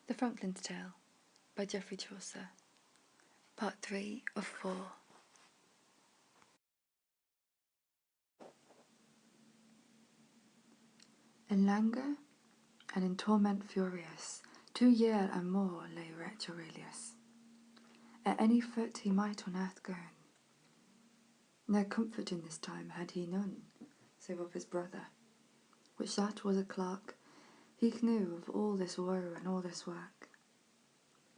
The Franklin's Tale by Geoffrey Chaucer, Part 3 of 4. In languor and in torment furious, 2 year and more lay wretch Aurelius. At any foot he might on earth go. No comfort in this time had he none, save of his brother, which that was a clerk. He knew of all this woe and all this work.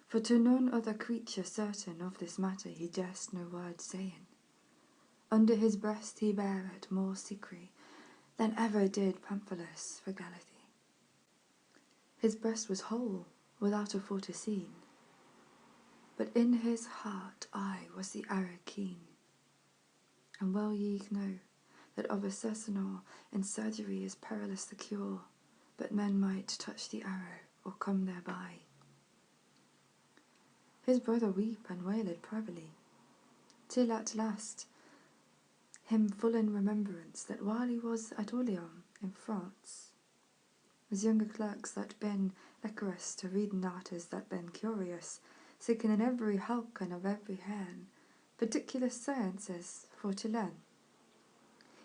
For to none other creature certain of this matter he durst no word sayin. Under his breast he bare it more secret than ever did Pamphilus for Galathee. His breast was whole, without a fault seen, but in his heart aye was the arrow keen. And well ye know that of a certain in surgery is perilous the cure, but men might touch the arrow or come thereby. His brother weep and wailed privily, till at last him full in remembrance that while he was at Orleans in France, his younger clerks that been lecherous to reading arters that been curious, seeking in every hulk and of every hand particular sciences for to learn.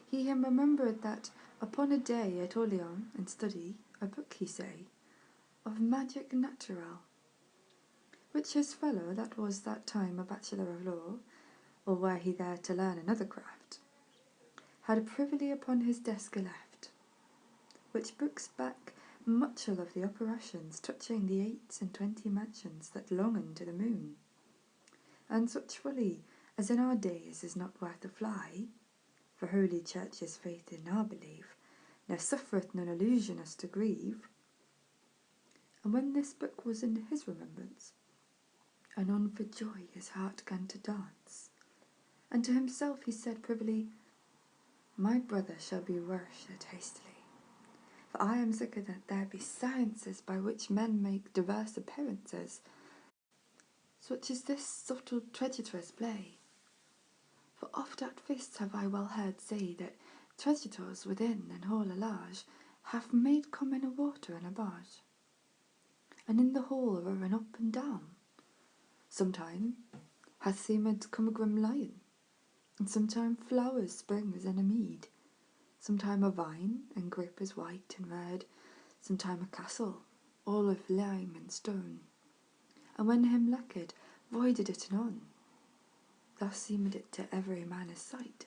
He him remembered that upon a day at Orleans in study a book he say of magic natural, which his fellow that was that time a bachelor of law, or were he there to learn another craft, had privily upon his desk left, which books back much of the operations touching the 28 mansions that longen to the moon, and such folly as in our days is not worth a fly, for holy church's faith in our belief, ne suffereth none illusion us to grieve. And when this book was in his remembrance, anon for joy his heart gan to dance, and to himself he said privily, my brother shall be worsted hastily, for I am sicker that there be sciences by which men make diverse appearances, such as this subtle treacherous play. For oft at feasts have I well heard say that treasures within and hall large have made come in a water and a barge, and in the hall run up and down. Sometime hath seemed come a grim lion, and sometime flowers springs in a mead, sometime a vine and grape is white and red, sometime a castle, all of lime and stone, and when him lecked, voided it anon. Thus seemed it to every man's sight.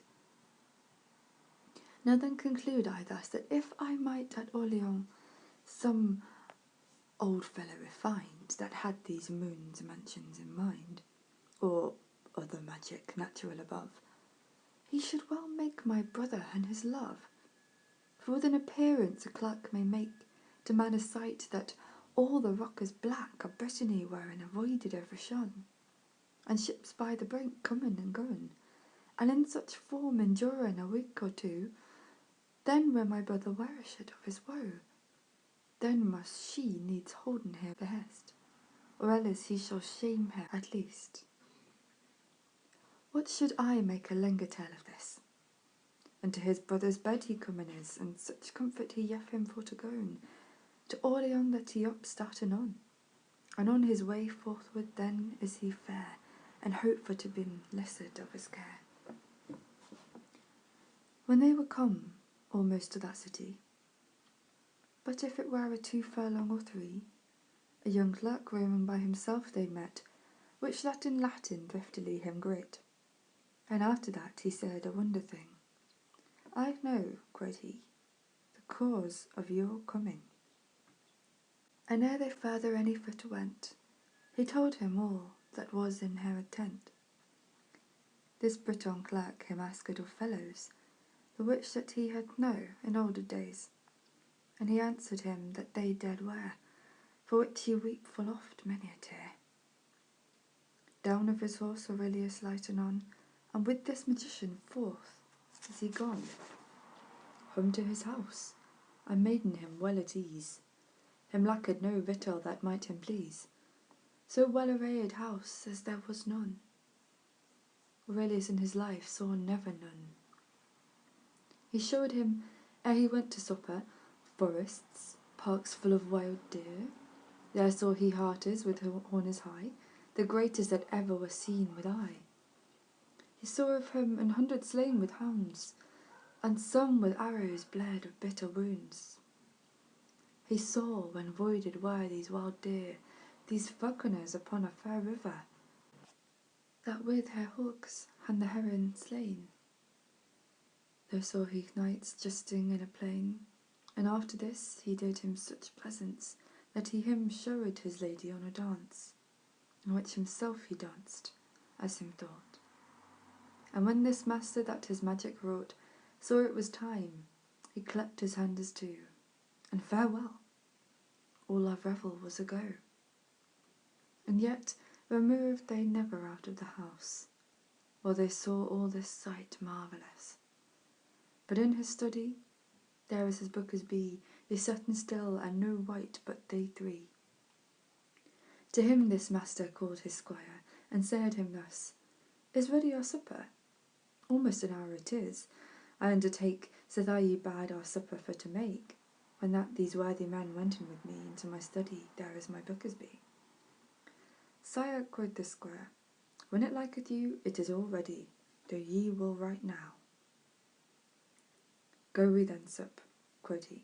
Now then conclude I thus, that if I might at Orleans some old fellow find that had these moons mansions in mind, or other magic natural above, he should well make my brother and his love. For with an appearance a clerk may make to man a sight that all the rock is black of Brittany wherein avoided overshone, and ships by the brink coming and going, and in such form enduring a week or two, then will my brother wearish of his woe. Then must she needs holden him behest, or else he shall shame her at least. What should I make a longer tale of this? And to his brother's bed he comen is, and such comfort he yef him for to goen, to Orleans that he up starting on, and on his way forthward then is he fair, and hope for to be lessened of his care. When they were come almost to that city, but if it were a 2 furlong or 3, a young clerk roaming by himself they met, which that in Latin thriftily him grit. And after that he said a wonder thing. I know, quoth he, the cause of your coming. And ere they further any foot went, he told him all that was in her tent. This Breton clerk him asked of fellows, the which that he had know in older days, and he answered him that they dead were, for which he weep full oft many a tear. Down of his horse Aurelius lighten on, and with this magician forth is he gone, home to his house, and maiden him well at ease. Him lacked no victual that might him please, so well arrayed house as there was none. Aurelius in his life saw never none. He showed him, ere he went to supper, forests, parks full of wild deer, There saw he harters with horners high, the greatest that ever was seen with eye. He saw of him 100 slain with hounds, and some with arrows bled of bitter wounds. He saw, when voided were these wild deer, these falconers upon a fair river, that with their hawks had the heron slain. There saw he knights justing in a plain, and after this he did him such pleasance, that he him showed his lady on a dance, in which himself he danced, as him thought. And when this master that his magic wrought saw it was time, he clapped his hand as two, and farewell, all our revel was a go. And yet removed they never out of the house, while they saw all this sight marvellous. But in his study, there as his bookers be, they satin still, and no wight but they three. To him this master called his squire, and said him thus, Is ready our supper? Almost an hour it is. I undertake, sith I ye bade our supper for to make, when that these worthy men went in with me into my study, there as my bookers be. Sire, quoth the squire, when it liketh you, it is all ready, though ye will right now. Go we then sup, quoth he.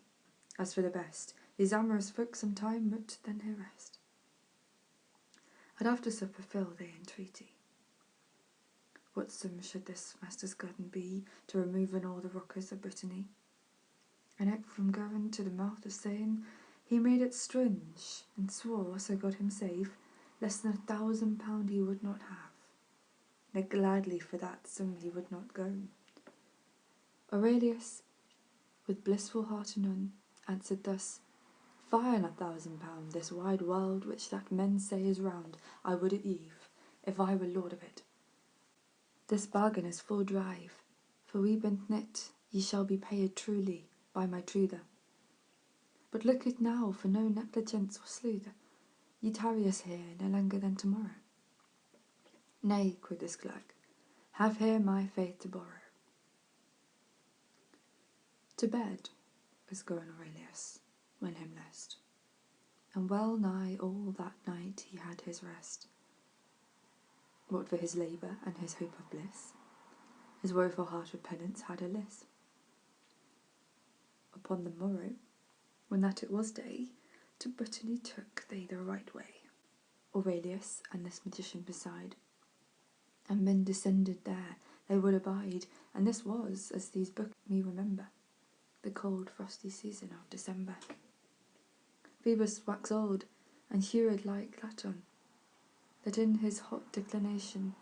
As for the best, these amorous folk some time mut then here rest. And after supper fill they entreaty. Whatsome should this master's garden be, to remove in all the rockers of Brittany? And eke from Govan to the mouth of Seine, he made it stringe, and swore, so God him save, less than £1,000 he would not have. Ne gladly for that sum he would not go. Aurelius, with blissful heart anon, answered thus, Fine £1,000, this wide world which that men say is round, I would it yieve, if I were lord of it. This bargain is full drive, for we bent knit, ye shall be paid truly by my trouthe. But look it now for no negligence or sloth, ye tarry us here no longer than tomorrow. Nay, quoth this clerk, have here my faith to borrow. To bed was gone Aurelius, when him list, and well nigh all that night he had his rest. What for his labour and his hope of bliss, his woeful heart of penance had a lisp. Upon the morrow, when that it was day, to Brittany took they the right way, Aurelius and this magician beside, and men descended there they would abide, and this was, as these books me remember, the cold frosty season of December. Phoebus waxed old, and hued like Laton, that in his hot declination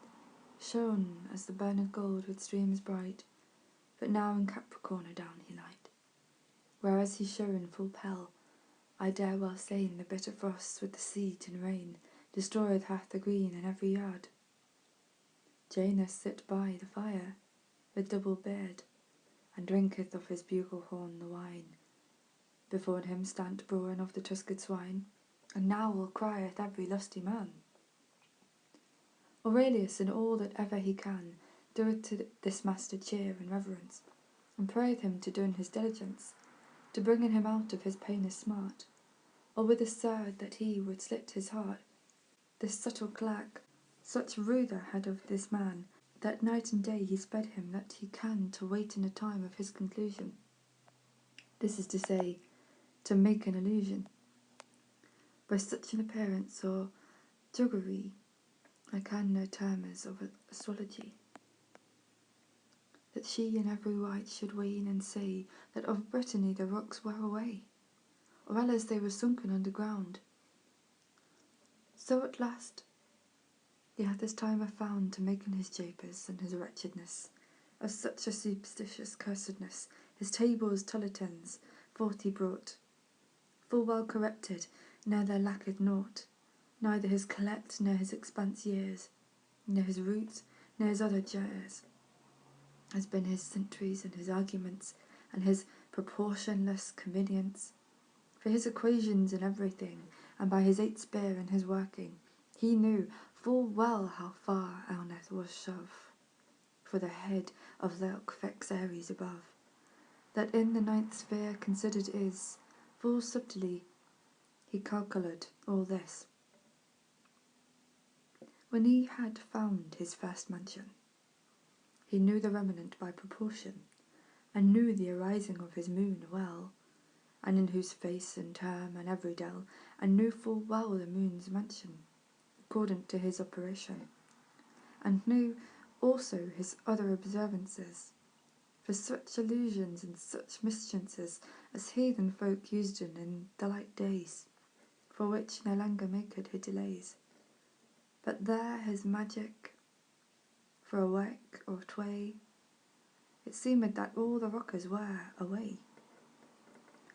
shone as the burned gold with streams bright, but now in Capricorn adown he light. Whereas he shone full pale, I dare well say the bitter frosts with the sleet and rain destroyed hath the green in every yard. Janus sit by the fire, with double beard, and drinketh of his bugle horn the wine. Before him stand brewing of the tusked swine, and now crieth every lusty man. Aurelius in all that ever he can doeth to this master cheer and reverence, and prayeth him to do his diligence, to bringen him out of his painous smart, or with a sword that he would slit his heart. This subtle clerk such ruder had of this man, that night and day he sped him that he can to wait in the time of his conclusion. This is to say, to make an illusion, by such an appearance or jugglery, I can no terms of astrology, that she and every wight should wane and say that of Brittany the rocks were away, or else they were sunken underground. So at last he hath his time found to make in his japers and his wretchedness, of such a superstitious cursedness, his tables tulletins forth he brought, full well corrected, ne'er there lacketh naught, neither his collect, nor his expanse years, nor his roots, nor his other jars, has been his centuries and his arguments, and his proportionless convenience. For his equations in everything, and by his 8 spear in his working, he knew full well how far Elneth was shove, for the head of Lelk fex Aries above, that in the 9th sphere considered is, full subtly, he calculated all this. When he had found his first mansion, he knew the remnant by proportion, and knew the arising of his moon well, and in whose face and term and every dell, and knew full well the moon's mansion, accordant to his operation, and knew also his other observances, for such illusions and such mischances as heathen folk used in the light days, for which no longer maketh he delays. But there his magic, for a week or tway, it seemed that all the rockers were away.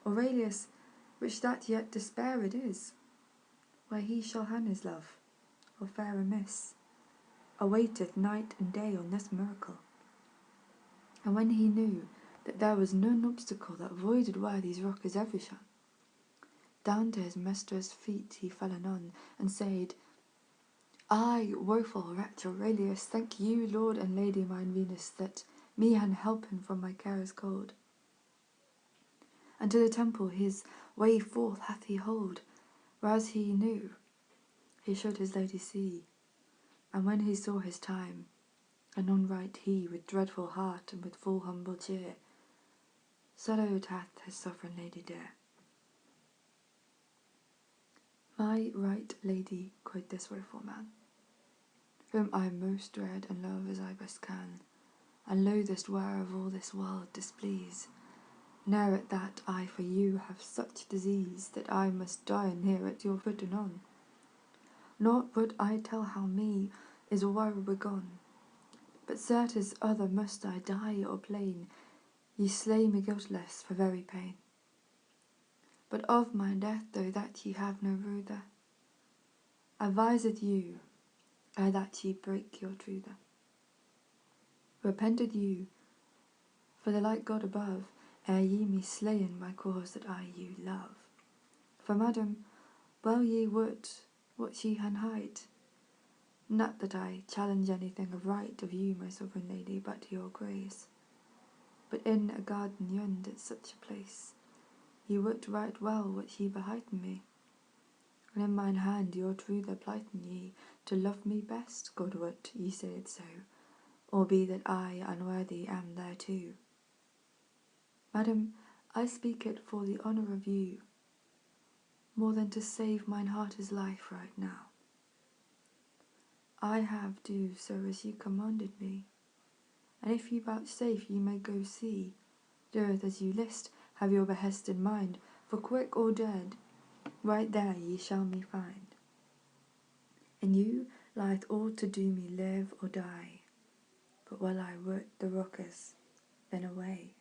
Aurelius, which that yet despaired is, where he shall hang his love, or fare amiss, awaiteth night and day on this miracle. And when he knew that there was none obstacle that voided where these rockers ever shone, down to his mistress' feet he fell anon, and said, I, woeful wretch Aurelius, thank you, Lord and Lady mine Venus, that me han helpen from my cares cold. And to the temple his way forth hath he hold, whereas he knew he should his lady see. And when he saw his time, anon right he, with dreadful heart and with full humble cheer, sorrowed hath his sovereign lady dear. My right lady, quoth this woeful man, whom I most dread and love as I best can, and loathest were of all this world displease, ne'er at that I for you have such disease, that I must die and here at your foot anon. Nor would I tell how me is woe begone, but certes other must I die or plain, ye slay me guiltless for very pain. But of my death, though that ye have no ruther, adviseth you, ere that ye break your truther. Repented you, for the like God above, ere ye me slay in my cause that I you love. For, madam, well ye would what ye han hide, not that I challenge anything of right of you, my sovereign lady, but your grace. But in a garden yond at such a place, ye wot right well what ye behighten me, and in mine hand your truther plighten ye, to love me best, God wot ye say it so, or be that I unworthy am thereto. Madam, I speak it for the honour of you, more than to save mine heart's life right now. I have do so as ye commanded me, and if ye vouchsafe ye may go see, doeth as you list, have your behest in mind, for quick or dead, right there ye shall me find. In you lieth all to do me live or die, but well I would the rockers, then away.